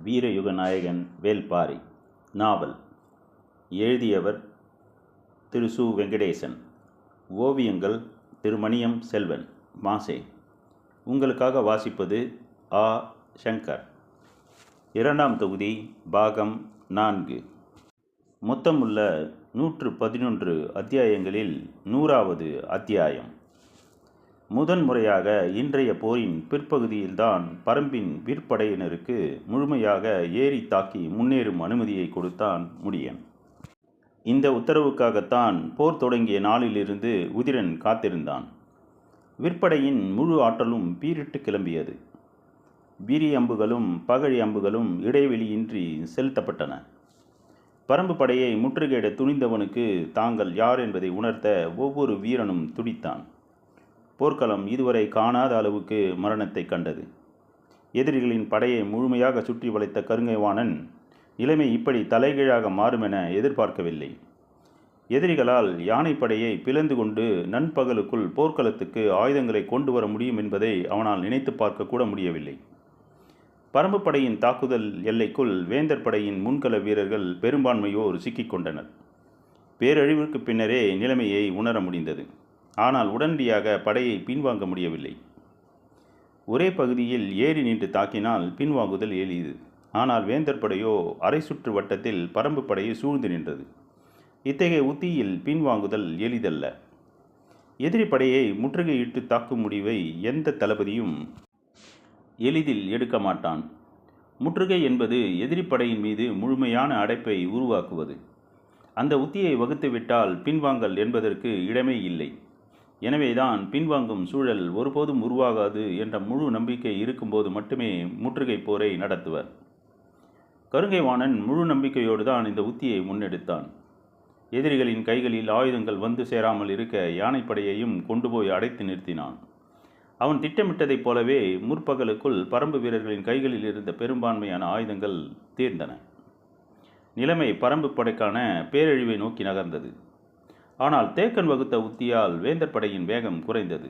வீரயுக நாயகன் வேல்பாரி. நாவல். எழுதியவர் திரு சு. வெங்கடேசன். ஓவியங்கள் திரு மணியம் செல்வன், மாசே. உங்களுக்காக வாசிப்பது ஆ. சங்கர். இரண்டாம் தொகுதி, பாகம் 4. மொத்தமுள்ள 111 அத்தியாயங்களில் 100வது அத்தியாயம். முதன்முறையாக இன்றைய போரின் பிற்பகுதியில்தான் பரம்பின் விற்படையினருக்கு முழுமையாக ஏறி தாக்கி முன்னேறும் அனுமதியை கொடுத்தான் முடியன். இந்த உத்தரவுக்காகத்தான் போர் தொடங்கிய நாளிலிருந்து உதிரன் காத்திருந்தான். விற்படையின் முழு ஆற்றலும் பீரிட்டு கிளம்பியது. வீரிய அம்புகளும் பகழி அம்புகளும் இடைவெளியின்றி செலுத்தப்பட்டன. பரம்பு படையை முற்றுகையிட துணிந்தவனுக்கு தாங்கள் யார் என்பதை உணர்த்த ஒவ்வொரு வீரனும் துடித்தான். போர்க்களம் இதுவரை காணாத அளவுக்கு மரணத்தை கண்டது. எதிரிகளின் படையை முழுமையாக சுற்றி வளைத்த கருங்கைவாணன் நிலைமை இப்படி தலைகீழாக மாறுமென எதிர்பார்க்கவில்லை. எதிரிகளால் யானைப்படையை பிளந்து கொண்டு நண்பகலுக்குள் போர்க்களத்துக்கு ஆயுதங்களை கொண்டு வர முடியும் என்பதை அவனால் நினைத்து பார்க்க கூட முடியவில்லை. பரம்பு படையின் தாக்குதல் எல்லைக்குள் வேந்தர் படையின் முன்கள வீரர்கள் பெரும்பான்மையோர் சிக்கிக்கொண்டனர். பேரழிவிற்கு பின்னரே நிலைமையை உணர முடிந்தது. ஆனால் உடனடியாக படையை பின்வாங்க முடியவில்லை. ஒரே பகுதியில் ஏறி நின்று தாக்கினால் பின்வாங்குதல் எளிது. ஆனால் வேந்தர் படையோ அரை சுற்று வட்டத்தில் பரம்பு படையை சூழ்ந்து நின்றது. இத்தகைய உத்தியில் பின்வாங்குதல் எளிதல்ல. எதிரி படையை முற்றுகையிட்டு தாக்கும் முடிவை எந்த தளபதியும் எளிதில் எடுக்க மாட்டான். முற்றுகை என்பது எதிரி படையின் மீது முழுமையான அடைப்பை உருவாக்குவது. அந்த உத்தியை வகுத்துவிட்டால் பின்வாங்கல் என்பதற்கு இடமே இல்லை. எனவேதான் பின்வாங்கும் சூழல் ஒருபோதும் உருவாகாது என்ற முழு நம்பிக்கை இருக்கும்போது மட்டுமே முற்றுகை போரை நடத்துவர். கருங்கைவாணன் முழு நம்பிக்கையோடு தான் இந்த உத்தியை முன்னெடுத்தான். எதிரிகளின் கைகளில் ஆயுதங்கள் வந்து சேராமல் இருக்க யானைப்படையையும் கொண்டு போய் அடைத்து நிறுத்தினான். அவன் திட்டமிட்டதைப் போலவே முற்பகலுக்குள் பரம்பு வீரர்களின் கைகளில் இருந்த பெரும்பான்மையான ஆயுதங்கள் தீர்ந்தன. நிலைமை பரம்பு படைக்கான பேரழிவை நோக்கி நகர்ந்தது. ஆனால் தேக்கன் வகுத்த உத்தியால் வேந்தர் படையின் வேகம் குறைந்தது.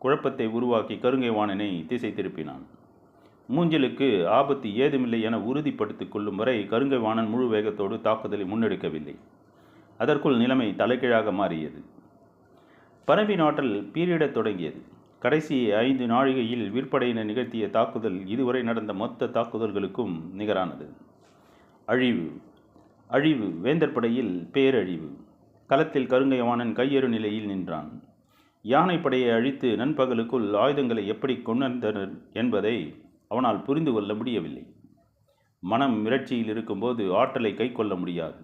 குழப்பத்தை உருவாக்கி கருங்கைவாணனை திசை திருப்பினான். மூஞ்சலுக்கு ஆபத்து ஏதுமில்லை என உறுதிப்படுத்திக் கொள்ளும் வரை கருங்கைவாணன் முழு வேகத்தோடு தாக்குதலை முன்னெடுக்கவில்லை. அதற்குள் நிலைமை தலைகீழாக மாறியது. பரம்பின் ஆற்றல் பீரிடத் தொடங்கியது. கடைசி 5 நாழிகையில் விற்படையினர் நிகழ்த்திய தாக்குதல் இதுவரை நடந்த மொத்த தாக்குதல்களுக்கும் நிகரானது. அழிவு, அழிவு, வேந்தர் படையில் பேரழிவு. களத்தில் கருங்கைவாணன் கையெறு நிலையில் நின்றான். யானைப்படையை அழித்து நண்பகலுக்குள் ஆயுதங்களை எப்படி கொண்டனர் என்பதை அவனால் புரிந்து கொள்ள முடியவில்லை. மனம் மிரட்சியில் இருக்கும்போது ஆற்றலை கை கொள்ள முடியாது.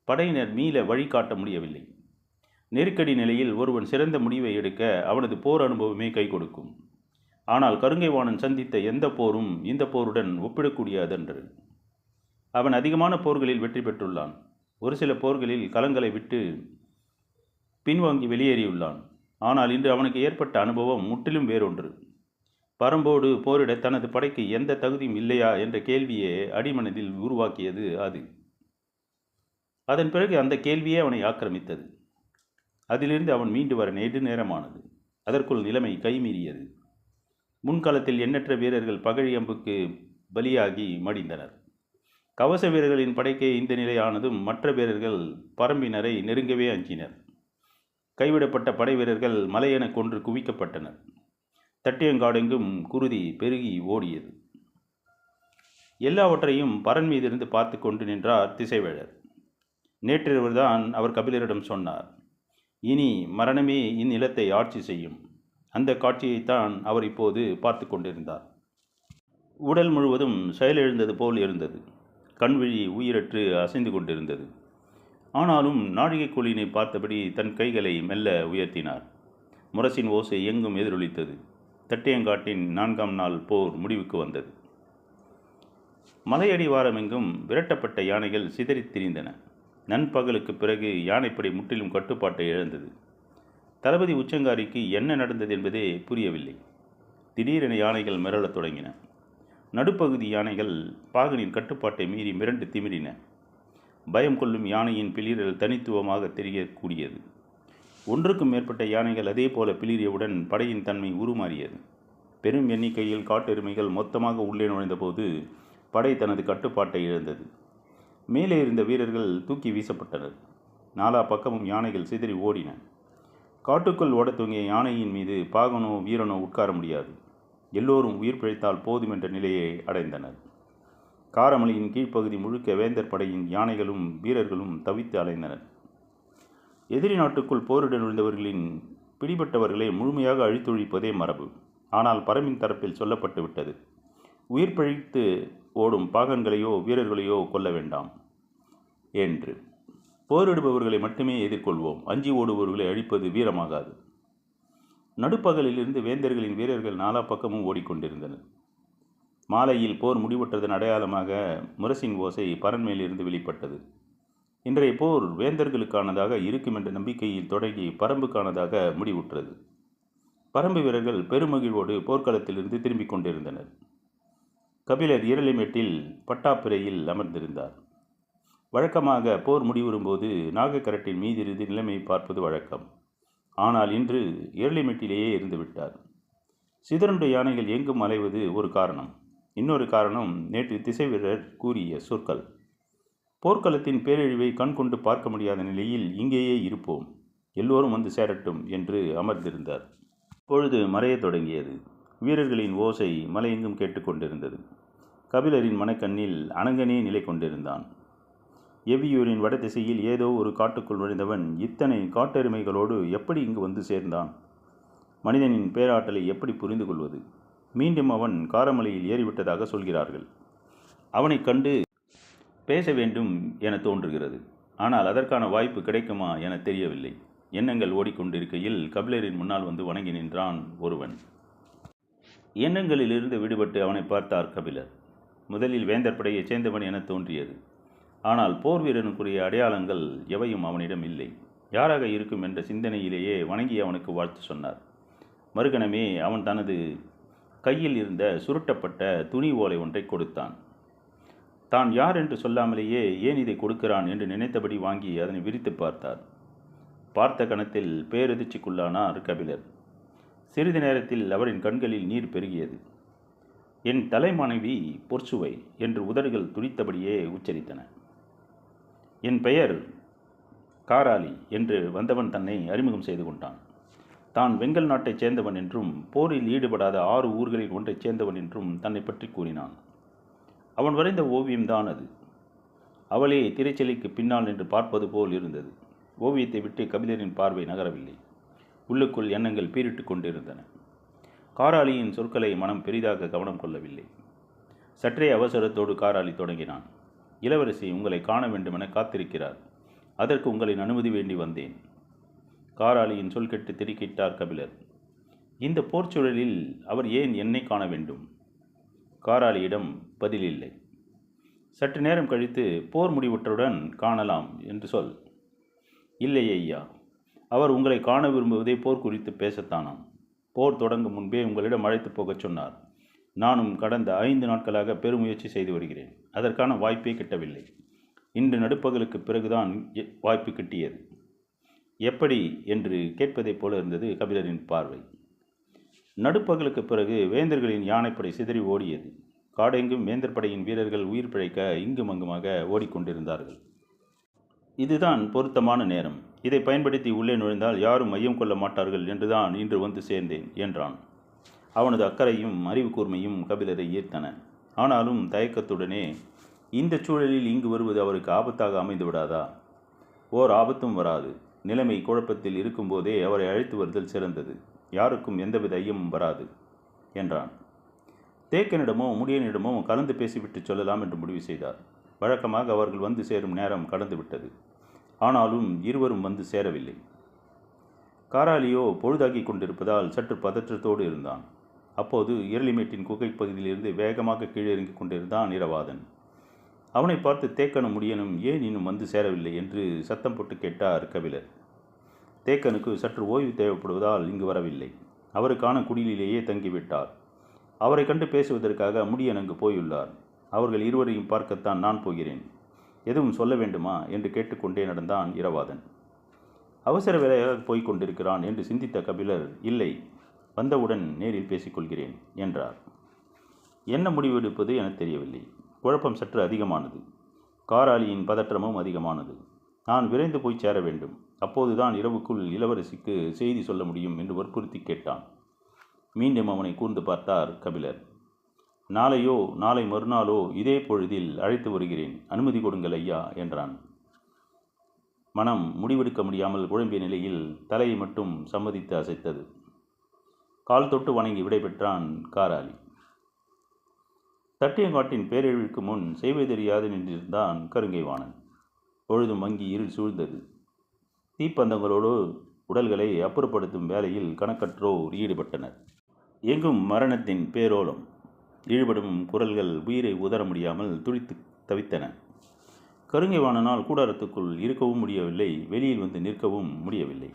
படையினர் மீள வழிகாட்ட முடியவில்லை. நெருக்கடி நிலையில் ஒருவன் சிறந்த முடிவை எடுக்க அவனது போர் அனுபவமே கை கொடுக்கும். ஆனால் கருங்கைவாணன் சந்தித்த எந்த போரும் இந்த போருடன் ஒப்பிடக்கூடியதன்று. அவன் அதிகமான போர்களில் வெற்றி பெற்றுள்ளான். ஒரு சில போர்களில் களங்களை விட்டு பின்வாங்கி வெளியேறியுள்ளான். ஆனால் இன்று அவனுக்கு ஏற்பட்ட அனுபவம் முற்றிலும் வேறொன்று. பரம்போடு போரிட தனது படைக்கு எந்த தகுதியும் இல்லையா என்ற கேள்வியே அடிமனதில் உருவாக்கியது அது. அதன் பிறகு அந்த கேள்வியே அவனை ஆக்கிரமித்தது. அதிலிருந்து அவன் மீண்டு வர நெடுநேரமானது. அதற்குள் நிலைமை கைமீறியது. முன்காலத்தில் எண்ணற்ற வீரர்கள் பகழி அம்புக்கு பலியாகி மடிந்தனர். கவச வீரர்களின் படைக்கே இந்த நிலையானதும் மற்ற வீரர்கள் பரம்பினரை நெருங்கவே அஞ்சினர். கைவிடப்பட்ட படை வீரர்கள் மலையென கொன்று குவிக்கப்பட்டனர். தட்டியங்காடெங்கும் குருதி பெருகி ஓடியது. எல்லாவற்றையும் பரன் மீதிருந்து பார்த்து கொண்டு நின்றார் திசைவேழர். நேற்றிரவுதான் அவர் கபிலரிடம் சொன்னார், இனி மரணமே இந்நிலத்தை ஆட்சி செய்யும். அந்த காட்சியைத்தான் அவர் இப்போது பார்த்து கொண்டிருந்தார். உடல் முழுவதும் செயலிழந்தது போல் இருந்தது. கண்விழி உயிரற்று அசைந்து கொண்டிருந்தது. ஆனாலும் நாழிகை கோலினை பார்த்தபடி தன் கைகளை மெல்ல உயர்த்தினார். முரசின் ஓசை எங்கும் எதிரொலித்தது. தட்டியங்காட்டின் 4ஆம் நாள் போர் முடிவுக்கு வந்தது. மலையடிவாரமெங்கும் விரட்டப்பட்ட யானைகள் சிதறித் திரிந்தன. நண்பகலுக்கு பிறகு யானைப்படை முற்றிலும் கட்டுப்பாட்டை இழந்தது. தளபதி உச்சங்காரிக்கு என்ன நடந்தது என்பதே புரியவில்லை. திடீரென யானைகள் மிரளத் தொடங்கின. நடுப்பகுதி யானைகள் பாகனின் கட்டுப்பாட்டை மீறி மிரண்டு திமிரின. பயம் கொள்ளும் யானையின் பிளிரல் தனித்துவமாக தெரியக்கூடியது. ஒன்றுக்கும் மேற்பட்ட யானைகள் அதே போல பிளிரியவுடன் படையின் தன்மை உருமாறியது. பெரும் எண்ணிக்கையில் காட்டெருமைகள் மொத்தமாக உள்ளே நுழைந்தபோது படை தனது கட்டுப்பாட்டை இழந்தது. மேலே இருந்த வீரர்கள் தூக்கி வீசப்பட்டனர். நாலா பக்கமும் யானைகள் சிதறி ஓடின. காட்டுக்குள் ஓடத் தூங்கிய யானையின் மீது பாகனோ வீரனோ உட்கார முடியாது. எல்லோரும் உயிர் பிழைத்தால் போதும் என்ற நிலையை அடைந்தனர். காரமலையின் கீழ்ப்பகுதி முழுக்க வேந்தர் படையின் யானைகளும் வீரர்களும் தவித்து அலைந்தனர். எதிரி நாட்டுக்குள் போரிட நுழைந்தவர்களின் பிடிபட்டவர்களை முழுமையாக அழித்தொழிப்பதே மரபு. ஆனால் பரம்பின் தரப்பில் சொல்லப்பட்டு விட்டது, உயிர் பிழைத்து ஓடும் பாகன்களையோ வீரர்களையோ கொல்ல வேண்டாம் என்று. போரிடுபவர்களை மட்டுமே எதிர்கொள்வோம், அஞ்சி ஓடுபவர்களை அழிப்பது வீரமாகாது. நடுப்பகலிலிருந்து வேந்தர்களின் வீரர்கள் நாலா பக்கமும் ஓடிக்கொண்டிருந்தனர். மாலையில் போர் முடிவுற்றதன் அடையாளமாக முரசின் ஓசை பரன்மேலிருந்து வெளிப்பட்டது. இன்றைய போர் வேந்தர்களுக்கானதாக இருக்கும் என்ற நம்பிக்கையில் தொடங்கி பரம்புக்கானதாக முடிவுற்றது. பரம்பு வீரர்கள் பெருமகிழ்வோடு போர்க்களத்திலிருந்து திரும்பிக் கொண்டிருந்தனர். கபிலர் இரளிமேட்டில் பட்டாப்பிரையில் அமர்ந்திருந்தார். வழக்கமாக போர் முடிவுறும்போது நாகக்கரட்டின் மீதிருந்து நிலைமையை பார்ப்பது வழக்கம். ஆனால் இன்று இரளிமேட்டிலேயே இருந்துவிட்டார். சிதறுண்ட யானைகள் எங்கும் அலைவது ஒரு காரணம். இன்னொரு காரணம் நேற்று திசை வீரர் கூறிய சொற்கள். போர்க்களத்தின் பேரழிவை கண்கொண்டு பார்க்க முடியாத நிலையில் இங்கேயே இருப்போம், எல்லோரும் வந்து சேரட்டும் என்று அமர்ந்திருந்தார். பொழுது மறையத் தொடங்கியது. வீரர்களின் ஓசை மலையெங்கும் கேட்டுக்கொண்டிருந்தது. கபிலரின் மனக்கண்ணில் அனங்கனே நிலை கொண்டிருந்தான். எவ்வியூரின் வடதிசையில் ஏதோ ஒரு காட்டுக்குள் நுழைந்தவன் இத்தனை காட்டெருமைகளோடு எப்படி இங்கு வந்து சேர்ந்தான்? மனிதனின் பேராற்றலை எப்படி புரிந்து கொள்வது? மீண்டும் அவன் காரமலையில் ஏறிவிட்டதாக சொல்கிறார்கள். அவனை கண்டு பேச வேண்டும் என தோன்றுகிறது. ஆனால் அதற்கான வாய்ப்பு கிடைக்குமா என தெரியவில்லை. எண்ணங்கள் ஓடிக்கொண்டிருக்கையில் கபிலரின் முன்னால் வந்து வணங்கி நின்றான் ஒருவன். எண்ணங்களிலிருந்து விடுபட்டு அவனை பார்த்தார் கபிலர். முதலில் வேந்தர் படையைச் சேர்ந்தவன் என தோன்றியது. ஆனால் போர் வீரனுக்குரிய அடையாளங்கள் எவையும் அவனிடம் இல்லை. யாராக இருக்கும் என்ற சிந்தனையிலேயே வணங்கி அவனுக்கு வாழ்த்து சொன்னார். மறுகணமே அவன் தனது கையில் இருந்த சுருட்டப்பட்ட துணி ஓலை ஒன்றை கொடுத்தான். தான் யார் என்று சொல்லாமலேயே ஏன் இதை கொடுக்கிறான் என்று நினைத்தபடி வாங்கி அதனை விரித்து பார்த்தார். பார்த்த கணத்தில் பேரதிர்ச்சிக்குள்ளானார் கபிலர். சிறிது நேரத்தில் அவரின் கண்களில் நீர் பெருகியது. என் தலைமனைவி பொற்சுவை என்று உதடுகள் துடித்தபடியே உச்சரித்தன. என் பெயர் காராளி என்று வந்தவன் தன்னை அறிமுகம் செய்து கொண்டான். தான் வெங்கல் நாட்டைச் சேர்ந்தவன் என்றும் போரில் ஈடுபடாத 6 ஊர்களில் ஒன்றைச் சேர்ந்தவன் என்றும் தன்னை பற்றி கூறினான். அவன் வரைந்த ஓவியம்தான் அது. அவளே திரைச்சலைக்கு பின்னால் நின்று பார்ப்பது போல் இருந்தது. ஓவியத்தை விட்டு கபிலரின் பார்வை நகரவில்லை. உள்ளுக்குள் எண்ணங்கள் பீரிட்டு கொண்டிருந்தன. காராளியின் சொற்களை மனம் பெரிதாக கவனம் கொள்ளவில்லை. சற்றே அவசரத்தோடு காராளி தொடங்கினான். இளவரசி உங்களை காண வேண்டுமென காத்திருக்கிறார். அதற்கு உங்களின் அனுமதி வேண்டி வந்தேன். காராளியின் சொல் கேட்டு திடுக்கிட்டார் கபிலர். இந்த போர்ச்சூழலில் அவர் ஏன் என்னை காண வேண்டும்? காராளியிடம் பதில் இல்லை. சற்று நேரம் கழித்து போர் முடிவுற்றவுடன் காணலாம் என்று சொல். இல்லை ஐயா, அவர் உங்களை காண விரும்புவதே போர் குறித்து பேசத்தானாம். போர் தொடங்கும் முன்பே உங்களிடம் அழைத்து போகச் சொன்னார். நானும் கடந்த 5 நாட்களாக பெருமுயற்சி செய்து வருகிறேன். அதற்கான வாய்ப்பே கிட்டவில்லை. இன்று நடுப்பகலுக்கு பிறகுதான் வாய்ப்பு கிட்டியது. எப்படி என்று கேட்பதைப் போல இருந்தது கபிலரின் பார்வை. நடுப்பகலுக்கு பிறகு வேந்தர்களின் யானைப்படை சிதறி ஓடியது. காடெங்கும் வேந்தர் படையின் வீரர்கள் உயிர் பிழைக்க இங்கும் அங்குமாக ஓடிக்கொண்டிருந்தார்கள். இதுதான் பொருத்தமான நேரம். இதை பயன்படுத்தி உள்ளே நுழைந்தால் யாரும் மையம் கொள்ள மாட்டார்கள் என்றுதான் இன்று வந்து சேர்ந்தேன் என்றான். அவனது அக்கறையும் அறிவு கூர்மையும் கபிலரை ஈர்த்தன. ஆனாலும் தயக்கத்துடனே, இந்த சூழலில் இங்கு வருவது அவருக்கு ஆபத்தாக அமைந்து விடாதா? ஓர் ஆபத்தும் வராது. நிலைமை குழப்பத்தில் இருக்கும்போதே அவரை அழைத்து வருதல் சிறந்தது. யாருக்கும் எந்தவித ஐயமும் வராது என்றான். தேக்கனிடமோ முடியனிடமோ கலந்து பேசிவிட்டு சொல்லலாம் என்று முடிவு செய்தார். வழக்கமாக அவர்கள் வந்து சேரும் நேரம் கடந்துவிட்டது. ஆனாலும் இருவரும் வந்து சேரவில்லை. காராளியோ பொழுதாகி கொண்டிருப்பதால் சற்று பதற்றத்தோடு இருந்தான். அப்போது இரளிமேட்டின் குகை பகுதியிலிருந்து வேகமாக கீழிறங்கிக் கொண்டிருந்தான் இரவாதன். அவனை பார்த்து தேக்கனும் முடியனும் ஏன் இன்னும் வந்து சேரவில்லை என்று சத்தம் போட்டு கேட்டார் கபிலர். தேக்கனுக்கு சற்று ஓய்வு தேவைப்படுவதால் இங்கு வரவில்லை. அவருக்கான குடிலிலேயே தங்கிவிட்டார். அவரை கண்டு பேசுவதற்காக முடியன் அங்கு போயுள்ளார். அவர்கள் இருவரையும் பார்க்கத்தான் நான் போகிறேன். எதுவும் சொல்ல வேண்டுமா என்று கேட்டுக்கொண்டே நடந்தான் இரவாதன். அவசர வேலையாக போய்க் கொண்டிருக்கிறான் என்று சிந்தித்த கபிலர், இல்லை, வந்தவுடன் நேரில் பேசிக்கொள்கிறேன் என்றார். என்ன முடிவெடுப்பது என தெரியவில்லை. குழப்பம் சற்று அதிகமானது. காராளியின் பதற்றமும் அதிகமானது. நான் விரைந்து போய் சேர வேண்டும். அப்போதுதான் இரவுக்குள் இளவரசிக்கு செய்தி சொல்ல முடியும் என்று வற்புறுத்தி கேட்டான். மீண்டும் அவனை கூர்ந்து பார்த்தார் கபிலர். நாளையோ நாளை மறுநாளோ இதே பொழுதில் அழைத்து வருகிறேன், அனுமதி கொடுங்கள் ஐயா என்றான். மனம் முடிவெடுக்க முடியாமல் குழம்பிய நிலையில் தலையை மட்டும் சம்மதித்து அசைத்தது. கால் தொட்டு வணங்கி விடைபெற்றான் காராளி. தட்டியங்காட்டின் பேரழிவுக்கு முன் செய்வதறியாது நின்றிருந்தான் கருங்கைவாணன். பொழுது மங்கி இருள் சூழ்ந்தது. தீப்பந்தங்களோடு உடல்களை அப்புறப்படுத்தும் வேலையில் கணக்கற்றோர் ஈடுபட்டனர். எங்கும் மரணத்தின் பேரோலம். ஈடுபடும் குரல்கள் உயிரை உதற முடியாமல் துடித்து தவித்தன. கருங்கைவாணனால் கூடாரத்துக்குள் இருக்கவும் முடியவில்லை, வெளியில் வந்து நிற்கவும் முடியவில்லை.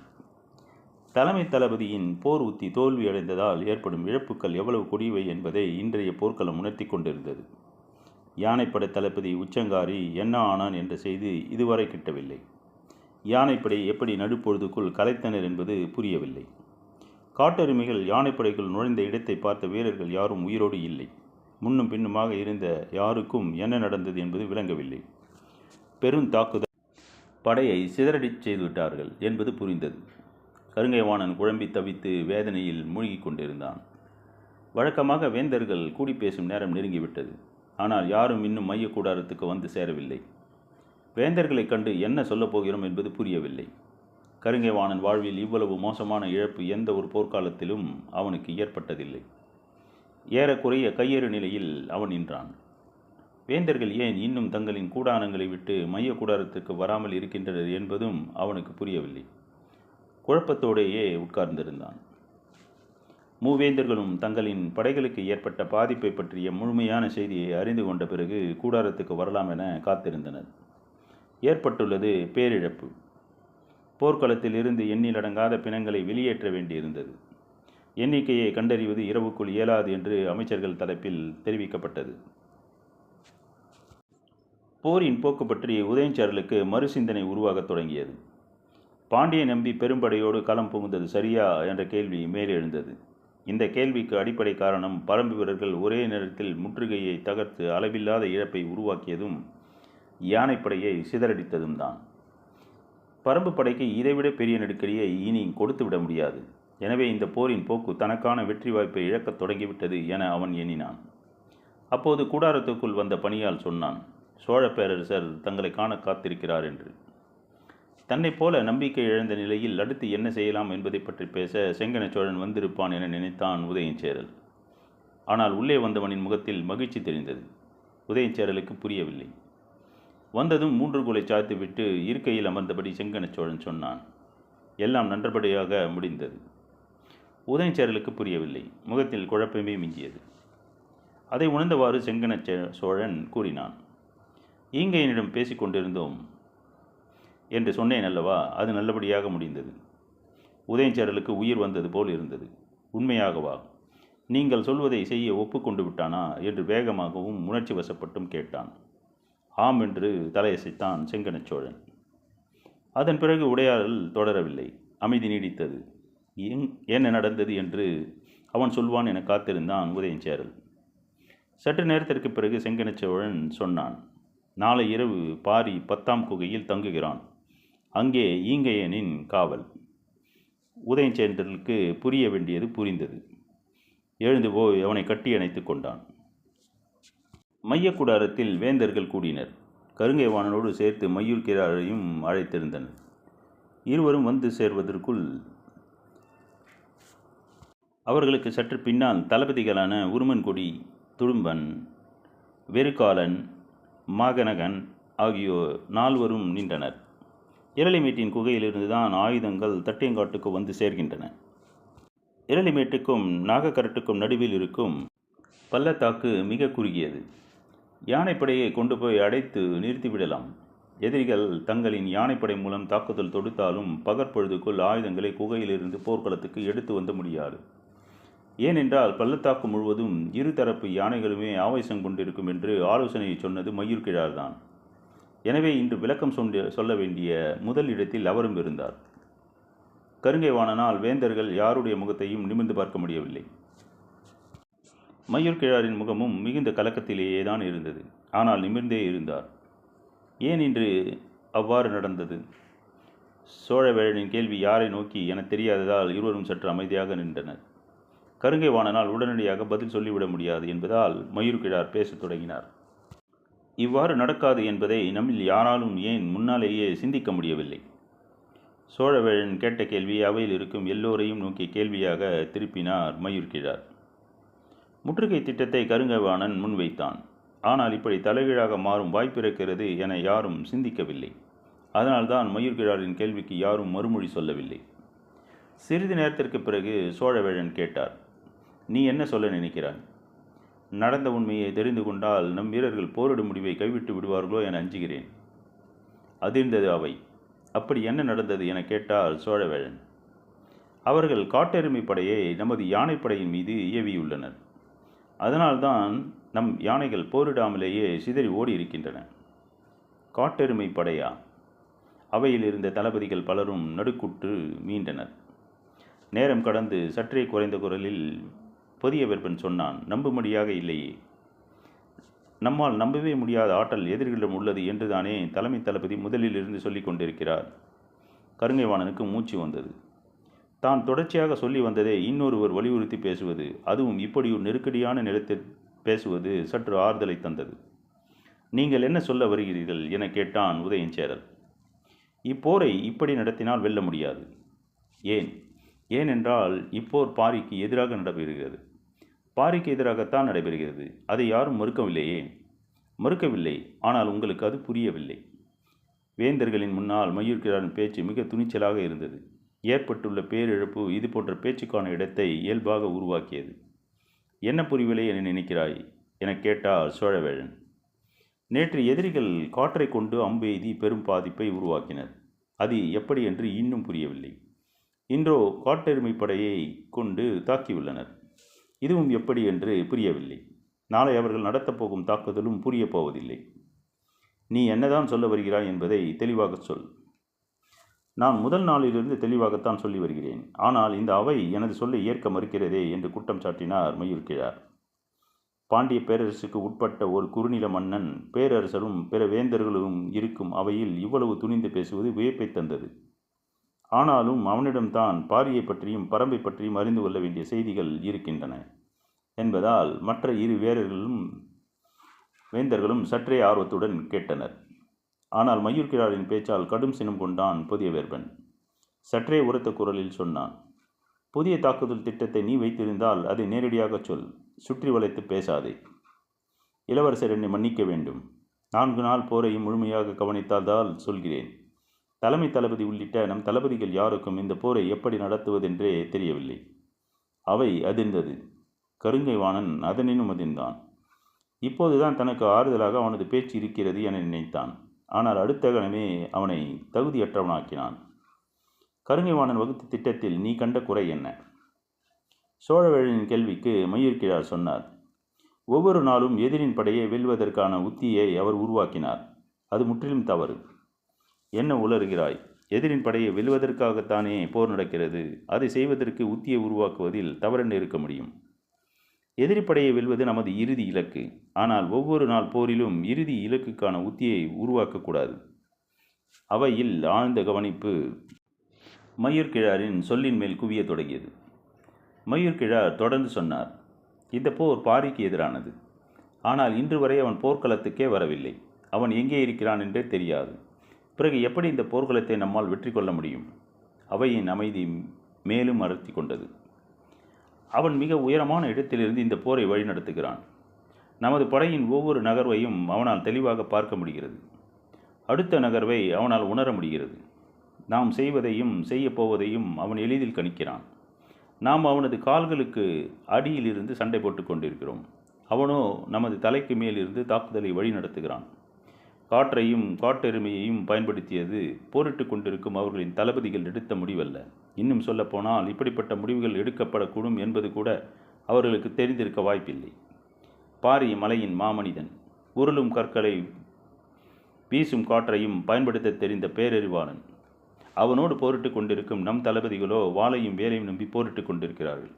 தலைமை தளபதியின் போர் உத்தி தோல்வியடைந்ததால் ஏற்படும் இழப்புகள் எவ்வளவு கொடியவை என்பதை இன்றைய போர்க்களம் உணர்த்தி கொண்டிருந்தது. யானைப்படை தளபதி உச்சங்காரி என்ன ஆனான் என்ற செய்தி இதுவரை கிட்டவில்லை. யானைப்படை எப்படி நடுப்பொழுதுக்குள் கலைத்தனர் என்பது புரியவில்லை. காட்டெருமைகள் யானைப்படைக்குள் நுழைந்த இடத்தை பார்த்த வீரர்கள் யாரும் உயிரோடு இல்லை. முன்னும் பின்னுமாக இருந்த யாருக்கும் என்ன நடந்தது என்பது விளங்கவில்லை. பெருந்தாக்குதல் படையை சிதறடிச் செய்துவிட்டார்கள் என்பது புரிந்தது. கருங்கைவாணன் குழம்பி தவித்து வேதனையில் மூழ்கி கொண்டிருந்தான். வழக்கமாக வேந்தர்கள் கூடி பேசும் நேரம் நெருங்கிவிட்டது. ஆனால் யாரும் இன்னும் மைய கூடாரத்துக்கு வந்து சேரவில்லை. வேந்தர்களைக் கண்டு என்ன சொல்லப் போகிறோம் என்பது புரியவில்லை. கருங்கைவாணன் வாழ்வில் இவ்வளவு மோசமான இழப்பு எந்த ஒரு போர்க்காலத்திலும் அவனுக்கு ஏற்பட்டதில்லை. ஏறக்குறைய கையேறு நிலையில் அவன் நின்றான். வேந்தர்கள் ஏன் இன்னும் தங்களின் கூடாரங்களை விட்டு மைய கூடாரத்திற்கு வராமல் இருக்கின்றனர் என்பதும் அவனுக்கு புரியவில்லை. குழப்பத்தோடையே உட்கார்ந்திருந்தான். மூவேந்தர்களும் தங்களின் படைகளுக்கு ஏற்பட்ட பாதிப்பை பற்றிய முழுமையான செய்தியை அறிந்து கொண்ட பிறகு கூடாரத்துக்கு வரலாம் என காத்திருந்தனர். ஏற்பட்டுள்ளது பேரிழப்பு. போர்க்களத்தில் இருந்து எண்ணிலடங்காத பிணங்களை வெளியேற்ற வேண்டியிருந்தது. எண்ணிக்கையை கண்டறிவது இரவுக்குள் இயலாது என்று அமைச்சர்கள் தரப்பில் தெரிவிக்கப்பட்டது. போரின் போக்கு பற்றி உதயஞ்சேரலுக்கு மறுசிந்தனை உருவாகத் தொடங்கியது. பாண்டிய நம்பி பெரும்படையோடு களம் புகுந்தது சரியா என்ற கேள்வி மேலெழுந்தது. இந்த கேள்விக்கு அடிப்படை காரணம் பரம்பு வீரர்கள் ஒரே நேரத்தில் முற்றுகையை தகர்த்து அளவில்லாத இழப்பை உருவாக்கியதும் யானைப்படையை சிதறடித்ததும் தான். பரம்பு படைக்கு இதைவிட பெரிய நெருக்கடியை இனி கொடுத்து விட முடியாது. எனவே இந்த போரின் போக்கு தனக்கான வெற்றி வாய்ப்பை இழக்கத் தொடங்கிவிட்டது என அவன் எண்ணினான். அப்போது கூடாரத்துக்குள் வந்த பணியால் சொன்னான், சோழ பேரரசர் தங்களை காண காத்திருக்கிறார் என்று. தன்னைப் போல நம்பிக்கை இழந்த நிலையில் அடுத்து என்ன செய்யலாம் என்பதை பற்றி பேச செங்கன சோழன் வந்திருப்பான் என நினைத்தான் உதயஞ்சேரல். ஆனால் உள்ளே வந்தவனின் முகத்தில் மகிழ்ச்சி தெரிந்தது. உதயஞ்சேரலுக்கு புரியவில்லை. வந்ததும் 3 குலை சாய்த்துவிட்டு இருக்கையில் அமர்ந்தபடி செங்கன சோழன் சொன்னான், எல்லாம் நன்றபடியாக முடிந்தது. உதயஞ்சேரலுக்கு புரியவில்லை. முகத்தில் குழப்பமே மிஞ்சியது. அதை உணர்ந்தவாறு செங்கன சோழன் கூறினான், ஈங்கையனிடம் பேசிக்கொண்டிருந்தோம் என்று சொன்னேன் அல்லவா, அது நல்லபடியாக முடிந்தது. உதயஞ்சேரலுக்கு உயிர் வந்தது போல் இருந்தது. உண்மையாகவா? நீங்கள் சொல்வதை செய்ய ஒப்புக்கொண்டு விட்டானா என்று வேகமாகவும் உணர்ச்சி வசப்பட்டும் கேட்டான். ஆம் என்று தலையசைத்தான் செங்கன சோழன். அதன் பிறகு உரையாடல் தொடரவில்லை. அமைதி நீடித்தது. என்ன நடந்தது என்று அவன் சொல்வான் என காத்திருந்தான் உதயஞ்சேரல். சற்று நேரத்திற்கு பிறகு செங்கன சோழன் சொன்னான், நாளை இரவு பாரி 10ஆம் குகையில் தங்குகிறான். அங்கே ஈங்கையனின் காவல். உதயஞ்சேரலுக்கு புரிய வேண்டியது புரிந்தது. எழுந்து போய் அவனை கட்டி அணைத்து கொண்டான். மையக்கூடாரத்தில் வேந்தர்கள் கூடினர். கருங்கைவாணனோடு சேர்த்து மையூர்கிழாரையும் அழைத்திருந்தனர். இருவரும் வந்து சேர்வதற்குள் அவர்களுக்கு சற்று பின்னால் தளபதிகளான உருமன்கொடி, துடும்பன், வெறுகாலன், மாகனகன் ஆகியோர் 4 நின்றனர். இரளிமேட்டின் குகையிலிருந்துதான் ஆயுதங்கள் தட்டியங்காட்டுக்கு வந்து சேர்கின்றன. இரளிமேட்டுக்கும் நாகக்கரட்டுக்கும் நடுவில் இருக்கும் பள்ளத்தாக்கு மிக குறுகியது. யானைப்படையை கொண்டு போய் அடைத்து நிறுத்திவிடலாம். எதிரிகள் தங்களின் யானைப்படை மூலம் தாக்குதல் தொடுத்தாலும் பகற்பொழுதுக்குள் ஆயுதங்களை குகையிலிருந்து போர்க்களத்துக்கு எடுத்து வந்து முடியாது. ஏனென்றால் பள்ளத்தாக்கு முழுவதும் இருதரப்பு யானைகளுமே ஆவேசம் கொண்டிருக்கும் என்று ஆலோசனை சொன்னது மையூர்கிழார்தான். எனவே இன்று விளக்கம் சொல்ல வேண்டிய முதல் இடத்தில் அவரும் இருந்தார். கருங்கைவாணனால் வேந்தர்கள் யாருடைய முகத்தையும் நிமிர்ந்து பார்க்க முடியவில்லை. மையூர்கிழாரின் முகமும் மிகுந்த கலக்கத்திலேயே தான் இருந்தது. ஆனால் நிமிர்ந்தே இருந்தார். ஏன் இன்று அவ்வாறு நடந்தது? சோழவேழனின் கேள்வி யாரை நோக்கி என தெரியாததால் இருவரும் சற்று அமைதியாக நின்றனர். கருங்கை வாணனால் உடனடியாக பதில் சொல்லிவிட முடியாது என்பதால் மயூர்கிழார் பேசத் தொடங்கினார். இவ்வாறு நடக்காது என்பதை நம்மில் யாராலும் ஏன் முன்னாலேயே சிந்திக்க முடியவில்லை? சோழவேழன் கேட்ட கேள்வி அவையில் இருக்கும் எல்லோரையும் நோக்கி கேள்வியாக திருப்பினார் மயூர்கிழார். முற்றுகை திட்டத்தை கருங்கைவாணன் முன்வைத்தான். ஆனால் இப்படி தலைகீழாக மாறும் வாய்ப்பிருக்கிறது என யாரும் சிந்திக்கவில்லை. அதனால்தான் மயூர்கிழாரின் கேள்விக்கு யாரும் மறுமொழி சொல்லவில்லை. சிறிது நேரத்திற்கு பிறகு சோழவேழன் கேட்டார், நீ என்ன சொல்ல நினைக்கிறாய்? நடந்த உண்மையை தெரிந்து கொண்டால் நம் வீரர்கள் போரிடும் முடிவை கைவிட்டு விடுவார்களோ என அஞ்சுகிறேன். அதிர்ந்தது அவை. அப்படி என்ன நடந்தது என கேட்டால் சோழவேழன். அவர்கள் காட்டெருமை படையை நமது யானைப்படையின் மீது ஏவியுள்ளனர். அதனால்தான் நம் யானைகள் போரிடாமலேயே சிதறி ஓடி இருக்கின்றன. காட்டெருமை படையா? அவையில் இருந்த தளபதிகள் பலரும் நடுக்குற்று மீண்டனர். நேரம் கடந்து சற்றே குறைந்த குரலில் புதிய வெப்பன் சொன்னான், நம்பும்படியாக இல்லையே. நம்மால் நம்பவே முடியாத ஆற்றல் எதிரிகளிடம் உள்ளது என்றுதானே தலைமை தளபதி முதலில் இருந்து சொல்லிக் கொண்டிருக்கிறார். கருங்கைவாணனுக்கு மூச்சு வந்தது. தான் தொடர்ச்சியாக சொல்லி வந்ததை இன்னொருவர் வலியுறுத்தி பேசுவது, அதுவும் இப்படி ஒரு நெருக்கடியான நிலத்தில் பேசுவது சற்று ஆறுதலை தந்தது. நீங்கள் என்ன சொல்ல வருகிறீர்கள் என கேட்டான் உதயஞ்சேரல். இப்போரை இப்படி நடத்தினால் வெல்ல முடியாது. ஏன்? ஏனென்றால் இப்போர் பாரிக்கு எதிராக நடைபெறுகிறது. பாரிக்கு எதிராகத்தான் நடைபெறுகிறது. அதை யாரும் மறுக்கவில்லையே. மறுக்கவில்லை. ஆனால் உங்களுக்கு அது புரியவில்லை. வேந்தர்களின் முன்னால் மயூர்கிழாரின் பேச்சு மிக துணிச்சலாக இருந்தது. ஏற்பட்டுள்ள பேரிழப்பு இது போன்ற பேச்சுக்கான இடத்தை இயல்பாக உருவாக்கியது. என்ன புரியவில்லை என நினைக்கிறாய் என கேட்டார் சோழவேழன். நேற்று எதிரிகள் காற்றை கொண்டு அம்பெய்தி பெரும் பாதிப்பை உருவாக்கினர். அது எப்படி என்று இன்னும் புரியவில்லை. இன்றோ காட்டெருமை படையை கொண்டு தாக்கியுள்ளனர். இதுவும் எப்படி என்று புரியவில்லை. நாளை அவர்கள் நடத்தப்போகும் தாக்குதலும் புரியப் போவதில்லை. நீ என்னதான் சொல்ல வருகிறாய் என்பதை தெளிவாக சொல். நான் முதல் நாளிலிருந்து தெளிவாகத்தான் சொல்லி வருகிறேன். ஆனால் இந்த அவை எனது சொல்லை ஏற்க மறுக்கிறதே என்று குற்றம் சாட்டினார் மயூர்கிழார். பாண்டிய பேரரசுக்கு உட்பட்ட ஒரு குறுநில மன்னன், பேரரசரும் பிற வேந்தர்களும் இருக்கும் அவையில் இவ்வளவு துணிந்து பேசுவது வியப்பை தந்தது. ஆனாலும் அவனிடம்தான் பாரியை பற்றியும் பரம்பை பற்றியும் அறிந்து கொள்ள வேண்டிய செய்திகள் இருக்கின்றன என்பதால் மற்ற இரு வேந்தர்களும் சற்றே ஆர்வத்துடன் கேட்டனர். ஆனால் மயூர்கிழாரின் பேச்சால் கடும் சினம் கொண்டான் புதிய வேர்பன். சற்றே உரத்த குரலில் சொன்னான், புதிய தாக்குதல் திட்டத்தை நீ வைத்திருந்தால் அதை நேரடியாக சொல். சுற்றி வளைத்து பேசாதே. இளவரசர் என்னை மன்னிக்க வேண்டும். 4 நாள் போரையும் முழுமையாக கவனித்தால்தான் சொல்கிறேன். தலைமை தளபதி உள்ளிட்ட நம் தளபதிகள் யாருக்கும் இந்த போரை எப்படி நடத்துவதென்றே தெரியவில்லை. அவை அதிர்ந்தது. கருங்கைவாணன் அதனினும் அதிர்ந்தான். இப்போதுதான் தனக்கு ஆறுதலாக அவனது பேச்சு இருக்கிறது என நினைத்தான். ஆனால் அடுத்த கணமே அவனை தகுதியற்றவனாக்கினான். கருங்கைவாணன் வகுத்த திட்டத்தில் நீ கண்ட குறை என்ன? சோழவேழனின் கேள்விக்கு மயூர்கிழார் சொன்னார், ஒவ்வொரு நாளும் எதிரின் படையை வெல்வதற்கான உத்தியை அவர் உருவாக்கினார். அது முற்றிலும் தவறு. என்ன உளறுகிறாய்? எதிரின் படையை வெல்வதற்காகத்தானே போர் நடக்கிறது. அதை செய்வதற்கு உத்தியை உருவாக்குவதில் தவறென்று இருக்க முடியும். எதிரி படையை வெல்வது நமது இறுதி இலக்கு. ஆனால் ஒவ்வொரு நாள் போரிலும் இறுதி இலக்குக்கான உத்தியை உருவாக்கக்கூடாது. அவையில் ஆழ்ந்த கவனிப்பு மயூர்கிழாரின் சொல்லின் மேல் குவிய தொடங்கியது. மயூர்கிழார் தொடர்ந்து சொன்னார், இந்த போர் பாரிக்கு எதிரானது. ஆனால் இன்று வரை அவன் போர்க்களத்துக்கே வரவில்லை. அவன் எங்கே இருக்கிறான் என்றே தெரியாது. பிறகு எப்படி இந்த போர்க்களத்தை நம்மால் வெற்றி கொள்ள முடியும்? அவையின் அமைதி மேலும் அடர்த்தி கொண்டது. அவன் மிக உயரமான இடத்திலிருந்து இந்த போரை வழிநடத்துகிறான். நமது படையின் ஒவ்வொரு நகர்வையும் அவனால் தெளிவாக பார்க்க முடிகிறது. அடுத்த நகர்வை அவனால் உணர முடிகிறது. நாம் செய்வதையும் செய்யப்போவதையும் அவன் எளிதில் கணிக்கிறான். நாம் அவனது கால்களுக்கு அடியிலிருந்து சண்டை போட்டு கொண்டிருக்கிறோம். அவனோ நமது தலைக்கு மேலிருந்து தாக்குதலை வழி நடத்துகிறான். காற்றையும் காட்டெருமையையும் பயன்படுத்தியது போரிட்டு கொண்டிருக்கும் அவர்களின் தளபதிகள் எடுத்த முடிவல்ல. இன்னும் சொல்லப்போனால் இப்படிப்பட்ட முடிவுகள் எடுக்கப்படக்கூடும் என்பது கூட அவர்களுக்கு தெரிந்திருக்க வாய்ப்பில்லை. பாரி மலையின் மாமனிதன், உருளும் கற்களை வீசும் காற்றையும் பயன்படுத்த தெரிந்த பேரறிவாளன். அவனோடு போரிட்டு கொண்டிருக்கும் நம் தளபதிகளோ வாளையும் வேலையும் நம்பி போரிட்டு கொண்டிருக்கிறார்கள்.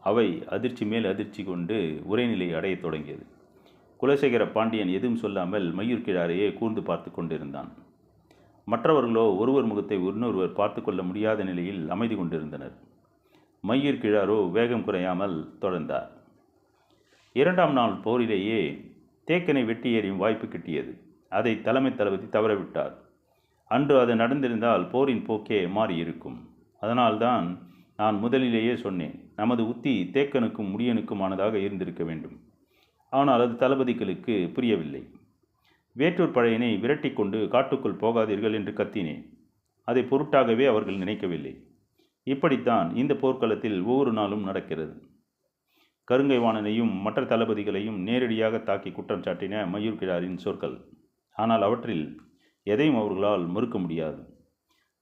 அவை அதிர்ச்சி மேல் அதிர்ச்சி கொண்டு உரைநிலை அடையத் தொடங்கியது. குலசேகர பாண்டியன் எதுவும் சொல்லாமல் மையூர் கிழாரையே கூர்ந்து பார்த்து கொண்டிருந்தான். மற்றவர்களோ ஒருவர் முகத்தை இன்னொருவர் பார்த்து கொள்ள முடியாத நிலையில் அமைதி கொண்டிருந்தனர். மையூர் கிழாரோ வேகம் குறையாமல் தொடர்ந்தார். 2ஆம் நாள் போரிலேயே தேக்கனை வெட்டி எறியும் வாய்ப்பு கிட்டியது. அதை தலைமை தளபதி தவறவிட்டார். அன்று அது நடந்திருந்தால் போரின் போக்கே மாறியிருக்கும். அதனால்தான் நான் முதலிலேயே சொன்னேன், நமது உத்தி தேக்கனுக்கும் முடியனுக்குமானதாக இருந்திருக்க வேண்டும். ஆனால் அது தளபதிகளுக்கு புரியவில்லை. வேற்றூர் பழையனை விரட்டி கொண்டு காட்டுக்குள் போகாதீர்கள் என்று கத்தினேன். அதை பொருட்டாகவே அவர்கள் நினைக்கவில்லை. இப்படித்தான் இந்த போர்க்களத்தில் ஒவ்வொரு நாளும் நடக்கிறது. கருங்கை வாணனையும் மற்ற தளபதிகளையும் நேரடியாக தாக்கி குற்றம் சாட்டின மையூர் கிழாரின் சொற்கள். ஆனால் அவற்றில் எதையும் அவர்களால் மறுக்க முடியாது.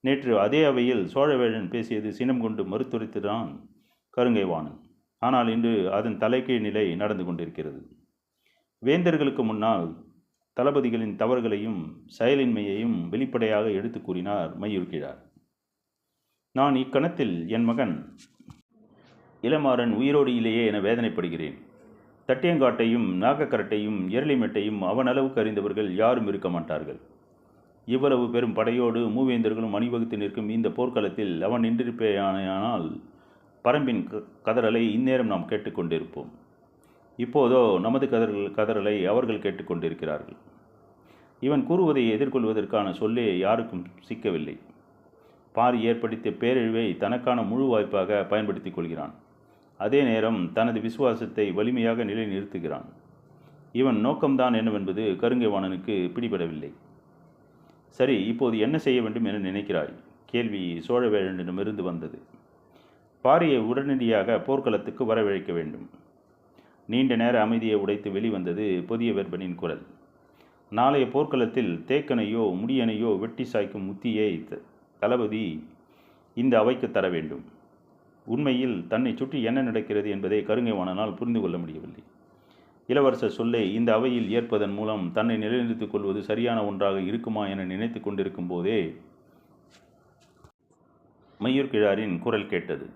நேற்று அதே அவையில் சோழவேழன் பேசியது சினம் கொண்டு மறுத்துரைத்துதான் கருங்கை வாணன். ஆனால் இன்று அதன் தலைகீழ் நிலை நடந்து கொண்டிருக்கிறது. வேந்தர்களுக்கு முன்னால் தளபதிகளின் தவறுகளையும் செயலின்மையையும் வெளிப்படையாக எடுத்து கூறினார் மையூர் கிழார். நான் இக்கணத்தில் என் மகன் இளமாறன் உயிரோடியிலேயே என வேதனைப்படுகிறேன். தட்டியங்காட்டையும் நாகக்கரட்டையும் எரளிமெட்டையும் அவன் அளவுக்கு அறிந்தவர்கள் யாரும் இருக்க மாட்டார்கள். இவ்வளவு பெரும் படையோடு மூவேந்தர்களும் அணிவகுத்து நிற்கும் இந்த போர்க்களத்தில் அவன் நின்றிருப்பேயானால் பரம்பின் கதறலை இந்நேரம் நாம் கேட்டுக்கொண்டிருப்போம். இப்போதோ நமது கதறலை அவர்கள் கேட்டுக்கொண்டிருக்கிறார்கள். இவன் கூறுவதை எதிர்கொள்வதற்கான சொல்லே யாருக்கும் சிக்கவில்லை. பாரி ஏற்படுத்திய பேரழிவை தனக்கான முழு வாய்ப்பாக பயன்படுத்திக் கொள்கிறான். அதே நேரம் தனது விசுவாசத்தை வலிமையாக நிலைநிறுத்துகிறான். இவன் நோக்கம்தான் என்னவென்பது கருங்கை வாணனுக்கு பிடிபடவில்லை. சரி, இப்போது என்ன செய்ய வேண்டும் என நினைக்கிறாய்? கேள்வி சோழவேழனிடமிருந்து வந்தது. பாரியை உடனடியாக போர்க்களத்துக்கு வரவழைக்க வேண்டும். நீண்ட நேர அமைதியை உடைத்து வெளிவந்தது புதிய வெர்பனின் குரல். நாளைய போர்க்களத்தில் தேக்கனையோ முடியனையோ வெட்டி சாய்க்கும் உத்தியை தளபதி இந்த அவைக்கு தர வேண்டும். உண்மையில் தன்னை சுற்றி என்ன நடக்கிறது என்பதை கருங்கை வாணனால் புரிந்து கொள்ள முடியவில்லை. இளவரசர் சொல்லை இந்த அவையில் ஏற்பதன் மூலம் தன்னை நிலைநிறுத்திக் கொள்வது சரியான ஒன்றாக இருக்குமா என நினைத்து கொண்டிருக்கும் போதே மையூர் கிழாரின் குரல் கேட்டது.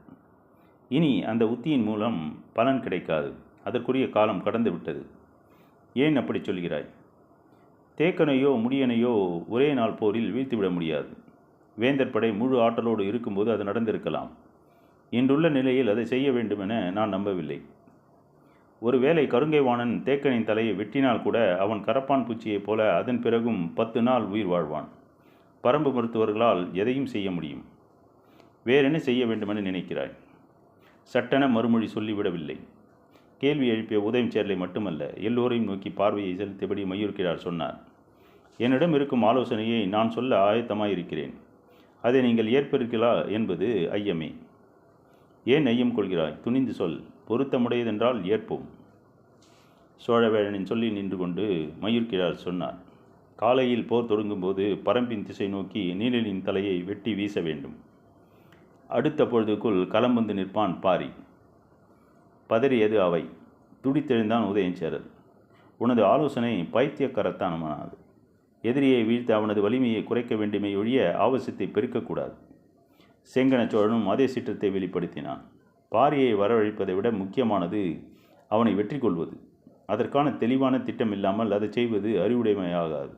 இனி அந்த உத்தியின் மூலம் பலன் கிடைக்காது. அதற்குரிய காலம் கடந்து விட்டது. ஏன் அப்படி சொல்கிறாய்? தேக்கனையோ முடியனையோ ஒரே நாள் போரில் வீழ்த்திவிட முடியாது. வேந்தர் படை முழு ஆற்றலோடு இருக்கும்போது அது நடந்திருக்கலாம். இன்றுள்ள நிலையில் அதை செய்ய வேண்டுமென நான் நம்பவில்லை. ஒருவேளை கருங்கை வாணன் தேக்கனின் தலையை வெட்டினால் கூட அவன் கரப்பான் பூச்சியைப் போல அதன் பிறகும் 10 நாள் உயிர் வாழ்வான். பரம்பு மருத்துவர்களால் எதையும் செய்ய முடியும். வேறென்ன செய்ய வேண்டுமென நினைக்கிறாய்? சட்டென மறுமொழி சொல்லிவிடவில்லை. கேள்வி எழுப்பிய உதயஞ்சேரலை மட்டுமல்ல, எல்லோரையும் நோக்கி பார்வையை செலுத்தியபடி மையூர் கிழார் சொன்னார். என்னிடம் இருக்கும் ஆலோசனையை நான் சொல்ல ஆயத்தமாயிருக்கிறேன். அதை நீங்கள் ஏற்பீர்களா என்பது ஐயமே. ஏன் ஐயம் கொள்கிறாய்? துணிந்து சொல். பொருத்தமுடையதென்றால் ஏற்போம். சோழவேழனின் சொல்லி நின்று கொண்டு மையூர் கிழார் சொன்னார். காலையில் போர் தொடங்கும்போது பரம்பின் திசை நோக்கி நீலனின் தலையை வெட்டி வீச வேண்டும். அடுத்த பொழுதுக்குள் களம் வந்து நிற்பான் பாரி. பதறியது அவை. துடித்தெழுந்தான் உதயஞ்சேரல். உனது ஆலோசனை பைத்தியக்கரத்தானமானது. எதிரியை வீழ்த்த அவனது வலிமையை குறைக்க வேண்டுமே ஒழிய ஆவசியத்தை பெருக்கக்கூடாது. செங்கன சோழனும் அதே சீற்றத்தை வெளிப்படுத்தினான். பாரியை வரவழைப்பதை விட முக்கியமானது அவனை வெற்றி கொள்வது. அதற்கான தெளிவான திட்டம் இல்லாமல் அதை செய்வது அறிவுடைமையாகாது.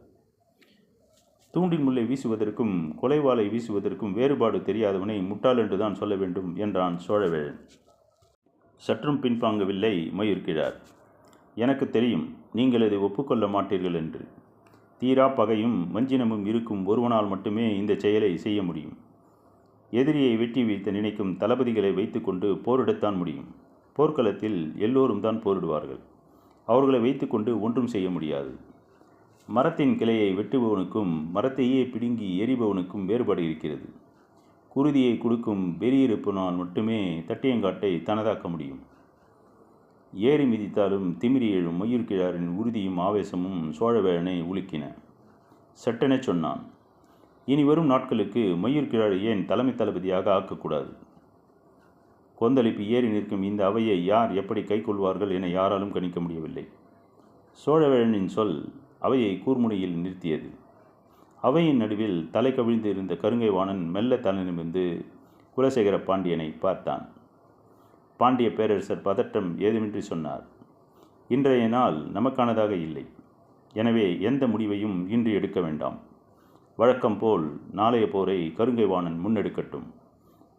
தூண்டில் முல்லை வீசுவதற்கும் கொலைவாளை வீசுவதற்கும் வேறுபாடு தெரியாதவனை முட்டாள் என்றுதான் சொல்ல வேண்டும் என்றான் சோழவேழன். சற்றும் பின்வாங்கவில்லை மையூர் கிழார். எனக்கு தெரியும், நீங்கள் இதை ஒப்புக்கொள்ள மாட்டீர்கள் என்று. தீரா பகையும் வஞ்சினமும் இருக்கும் ஒருவனால் மட்டுமே இந்த செயலை செய்ய முடியும். எதிரியை வெட்டி வீழ்த்த நினைக்கும் தளபதிகளை வைத்துக்கொண்டு போரிடத்தான் முடியும். போர்க்களத்தில் எல்லோரும் தான் போரிடுவார்கள். அவர்களை வைத்துக்கொண்டு ஒன்றும் செய்ய முடியாது. மரத்தின் கிளையை வெட்டுபவனுக்கும் மரத்தையே பிடுங்கி எரிபவனுக்கும் வேறுபாடு இருக்கிறது. குருதியை கொடுக்கும் வெறியிருப்பினால் மட்டுமே தட்டியங்காட்டை தனதாக்க முடியும். ஏறி மிதித்தாலும் திமிரி எழும் மையூர் கிழாரின் உறுதியும் ஆவேசமும் சோழவேழனை உலுக்கின. சட்டென சொன்னான். இனி வரும் நாட்களுக்கு மையூர் கிழாரை ஏன் தலைமை தளபதியாக ஆக்கக்கூடாது? கொந்தளிப்பு ஏறி நிற்கும் இந்த அவையை யார் எப்படி கைக்கொள்வார்கள் என யாராலும் கணிக்க முடியவில்லை. சோழவேழனின் சொல் அவையை கூர்முனையில் நிறுத்தியது. அவையின் நடுவில் தலை கவிழ்ந்து இருந்த கருங்கை வாணன் மெல்ல தலை நிமிர்ந்து குலசேகர பாண்டியனை பார்த்தான். பாண்டிய பேரரசர் பதட்டம் ஏதுமின்றி சொன்னார். இன்றைய நாள் நமக்கானதாக இல்லை. எனவே எந்த முடிவையும் இன்று எடுக்க வேண்டாம். வழக்கம் போல் நாளைய போரை கருங்கை வாணன் முன்னெடுக்கட்டும்.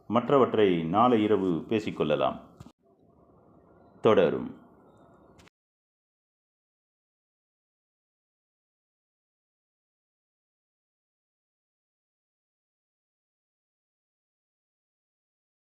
மற்றவற்றை நாளை இரவு பேசிக்கொள்ளலாம். தொடரும்.